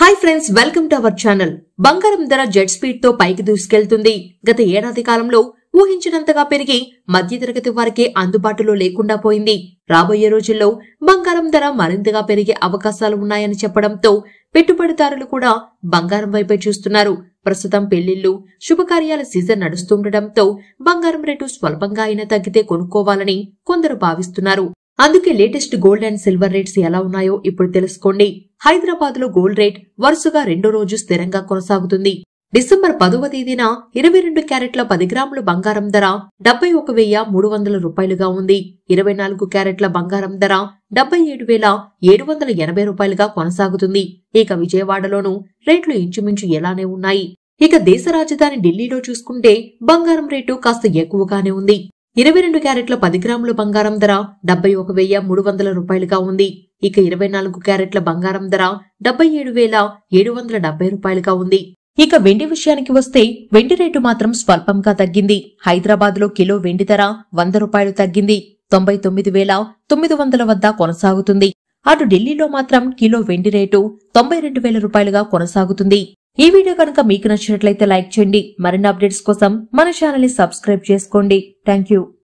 Hi friends, welcome to our channel. బంగారం ధర jet speed తో పైకి దూసుకెళ్తుంది. గత ఏడాది కాలంలో ఊహించినంతగా పెరిగి మధ్యతరగతి వారికే అందుబాటులో లేకుండా పోయింది. రాబోయే రోజుల్లో బంగారం ధర మరింతగా పెరిగే అవకాశాలు ఉన్నాయని చెప్పడంతో పెట్టుబడిదారులు కూడా బంగారం వైపే చూస్తున్నారు. ప్రస్తుతం పెళ్లిళ్లు, శుభకార్యాల సీజన్ నడుస్తుండటంతో బంగారం రేటు స్వల్పంగా అయినా తగ్గితే కొనుక్కోవాలని కొందరు భావిస్తున్నారు. అందుకే latest gold and silver rates ఎలా ఉన్నాయో ఇప్పుడు తెలుసుకోండి. హైదరాబాద్ లో గోల్డ్ రేట్ వరుసగా రెండో రోజు స్థిరంగా కొనసాగుతుంది. డిసెంబర్ 10వ తేదీన 22 క్యారెట్ల 10 గ్రాముల బంగారం ధర 71,300 రూపాయలుగా ఉంది. 24 క్యారెట్ల బంగారం ధర 77,780 రూపాయలుగా కొనసాగుతుంది. ఇక విజయవాడలోనూ రేట్లు ఇంచుమించు ఎలానే ఉన్నాయి. ఇక దేశ రాజధాని ఢిల్లీలో చూసుకుంటే బంగారం రేటు కాస్త ఎక్కువగానే ఉంది. 22 క్యారెట్ల 10 గ్రాముల బంగారం ధర 71,300 రూపాయలుగా ఉంది. ఇక 24 క్యారెట్ల బంగారం ధర 77,770 రూపాయలుగా ఉంది. ఇక వెండి విషయానికి వస్తే వెండి రేటు మాత్రం స్వల్పంగా తగ్గింది. హైదరాబాద్ లో కిలో వెండి ధర 100 రూపాయలు తగ్గింది. 99,900 వద్ద కొనసాగుతుంది. అటు ఢిల్లీలో మాత్రం కిలో వెండి రేటు 92,000 రూపాయలుగా కొనసాగుతుంది. ఈ వీడియో కనుక మీకు నచ్చినట్లయితే లైక్ చేయండి. మరిన్ని అప్డేట్స్ కోసం మన ఛానల్ ని సబ్స్క్రైబ్ చేసుకోండి. Thank you.